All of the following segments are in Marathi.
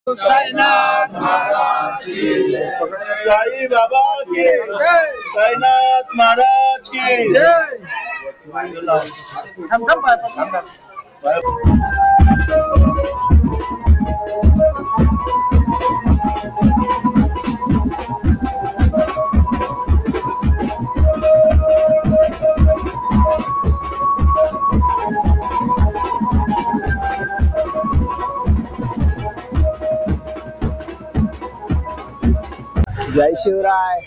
साईनाथ महाराज की साई बाबा की जय, साईनाथ महाराज की जय। जय शिवराय।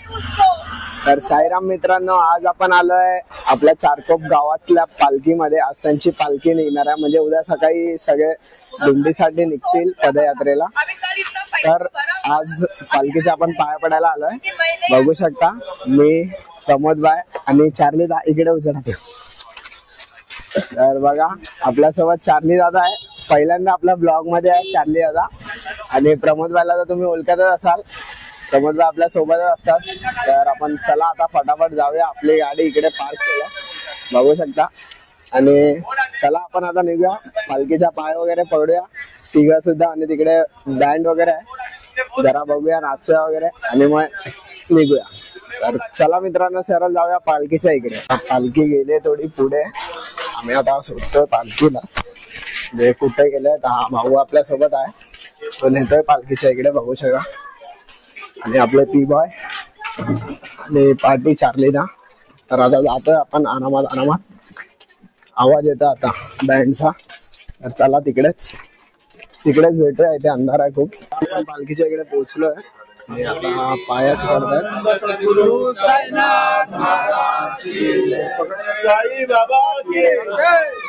तर साईराम मित्रांनो, आज आपण आलोय आपल्या चारकोप गावातल्या पालखीमध्ये। आज त्यांची पालखी निघणार आहे, म्हणजे उद्या सकाळी सगळे दिंडीसाठी निघतील पदयात्रेला। तर आज पालखीच्या आपण पाया पडायला आलोय। बघू शकता मी, प्रमोद बाय आणि चार्ली दा इकडे उचलते। तर बघा आपल्यासोबत चार्ली दादा आहे, पहिल्यांदा आपल्या ब्लॉग मध्ये आहे चार्ली दादा। आणि प्रमोद बायला तर तुम्ही ओळखतच असाल, प्रमोद बाय आपल्या सोबतच असतात। तर आपण चला आता फटाफट जाऊया, आपली गाडी इकडे पार्क केल्या बघू शकता। आणि चला आपण आता निघूया, पालखीच्या पाय वगैरे पडूया तिघं सुद्धा। आणि तिकडे बँड वगैरे आहे, जरा बघूया, नाचूया वगैरे आणि मग निघूया। तर चला मित्रांनो, सरळ जाऊया पालखीच्या इकडे। पालखी गेली थोडी पुढे, आम्ही आता सुटतोय पालखीला। जे कुठे गेले, हा भाऊ आपल्या सोबत आहे, तो नेतोय पालखीच्या इकडे बघू शकता। आणि आपले पी बॉय आणि पार्टी चार्ली ना। तर आता जातोय आपण आरामात आरामात, आवाज येतो आता बँडचा। तर चला तिकडेच भेटूया, इथे अंधार आहे खूप। आपण पालखीच्या इकडे पोहोचलोय आणि आता पायाच पडतायत। गुरु साईनाथ महाराज की जय, साई बाबा की जय,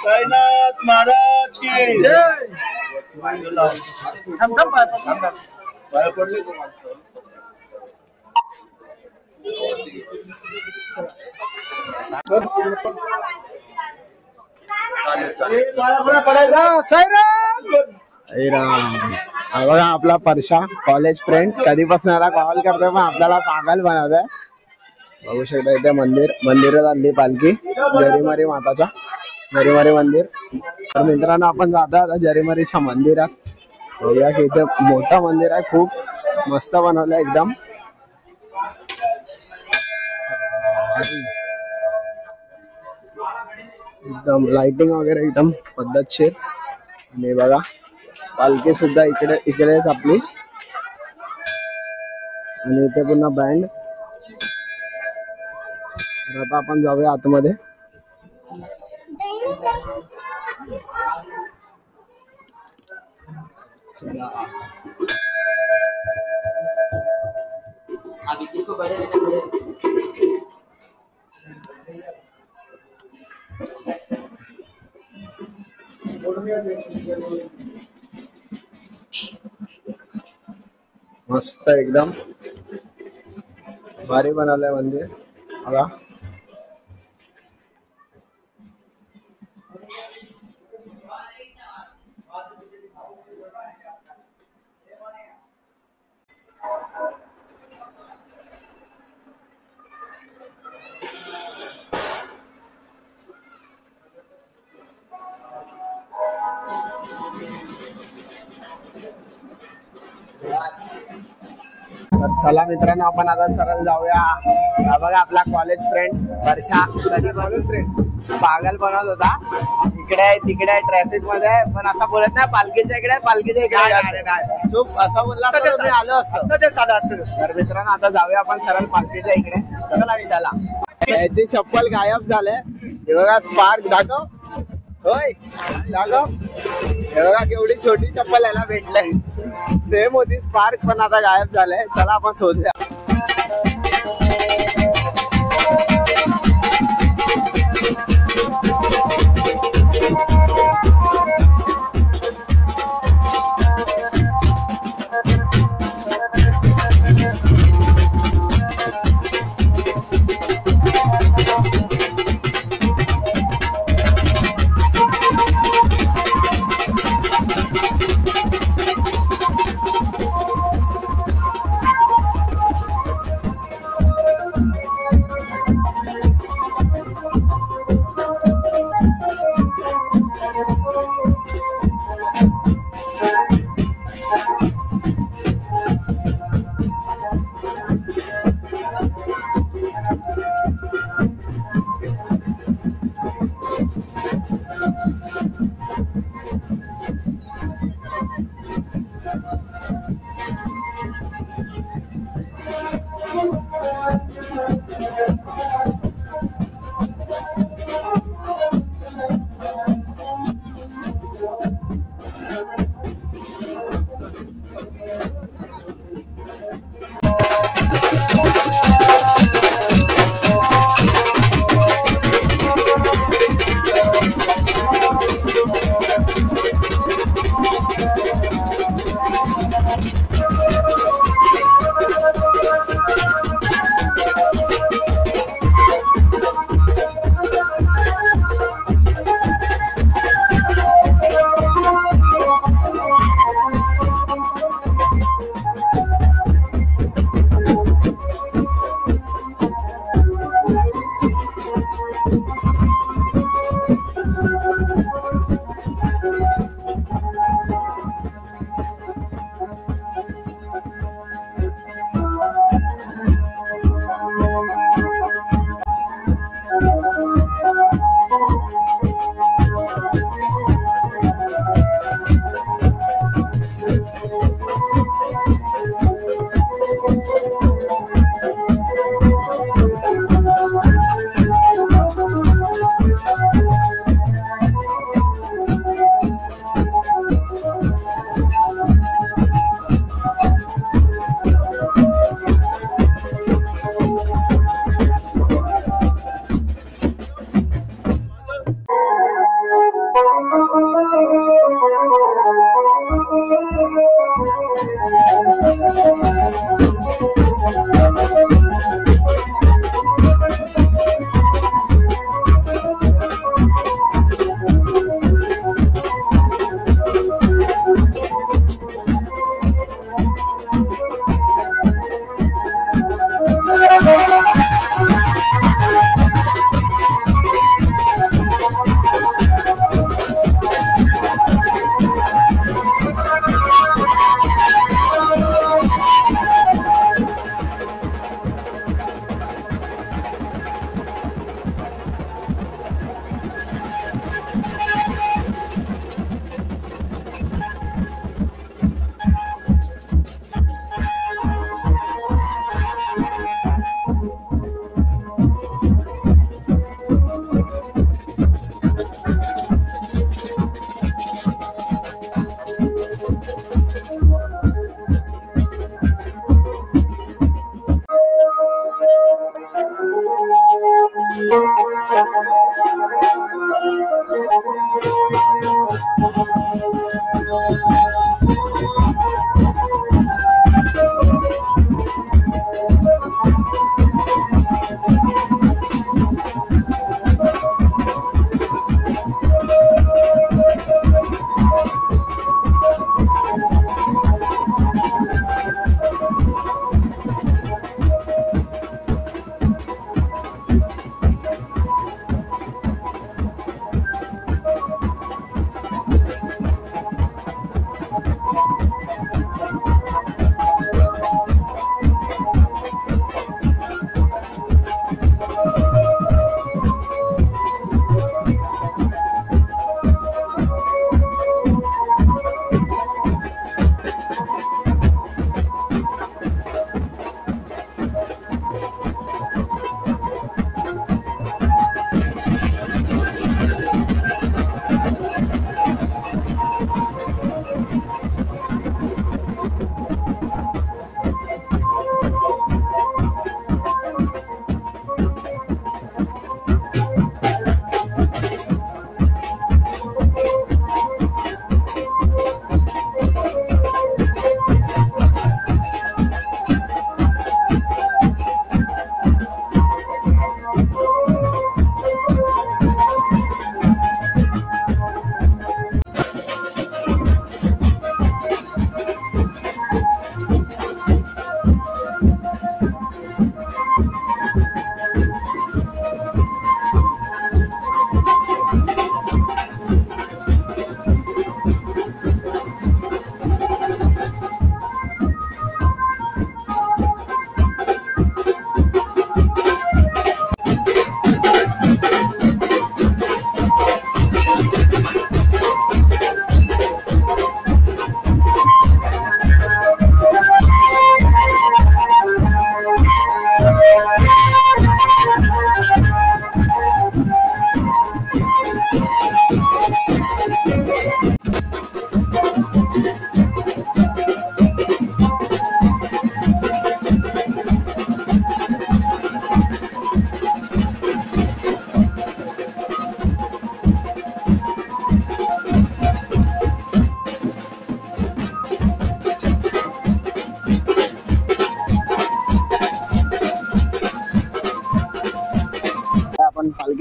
साईनाथ महाराज की जय। पाय पडले बघा आपला परशा कॉलेज फ्रेंड कधीपासून याला कॉल करतोय, पण आपल्याला पागल बनवतोय बघू शकता। इथे मंदिरात आणली पालखी, जरीमारी माताचा, जरीमारी मंदिर। तर मित्रांनो आपण जातो आता जरीमारीच्या मंदिरात। बघूया की इथे मोठं मंदिर आहे, खूप मस्त बनवलं एकदम। एकदम लाइटिंग वगैरे एकदम पद्धतशीर। आणि बघा पालखी सुद्धा इकडेच आपली, आणि इथे पुन्हा बँड। आता आपण जाऊया आतमध्ये। चला मस्त एकदम भारी बनवलंय मंदिर बघा। तर चला मित्रांनो आपण आता सरळ जाऊया। बघा आपला कॉलेज फ्रेंड वर्षा, कधीपासून फ्रेंड पागल बनवत होता, इकडे तिकडे ट्रॅफिक मध्ये, पण असं बोलत नाही पालखीच्या इकडे चूप असं बोलला तर मी आलो असतो। तर मित्रांनो आता जाऊया आपण सरळ पालखीच्या इकडे, चला। याची चप्पल गायब झाले, हे बघा स्पार्क दाखव, होय दाखव, हे बघा केवढी छोटी चप्पल याला भेटलंय, सेम होती स्पार्क, पण आता गायब झालंय। चला आपण शोधूया।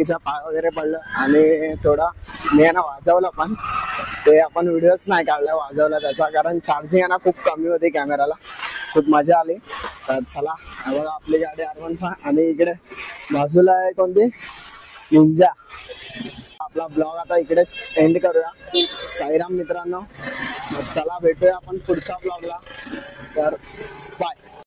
बाकीच्या पाय वगैरे पडलं आणि थोडा मी आहे ना वाजवलं पण ते आपण व्हिडिओच नाही काढला वाजवला त्याचा, कारण चार्जिंग आहे ना खूप कमी होती कॅमेराला. खूप मजा आली. तर चला बघा आपली गाडी R15 आणि इकडे बाजूला आहे कोणती निंजा. आपला ब्लॉग आता इकडेच एंड करूया साईराम मित्रांनो. चला भेटूया आपण पुढच्या ब्लॉगला. तर बाय.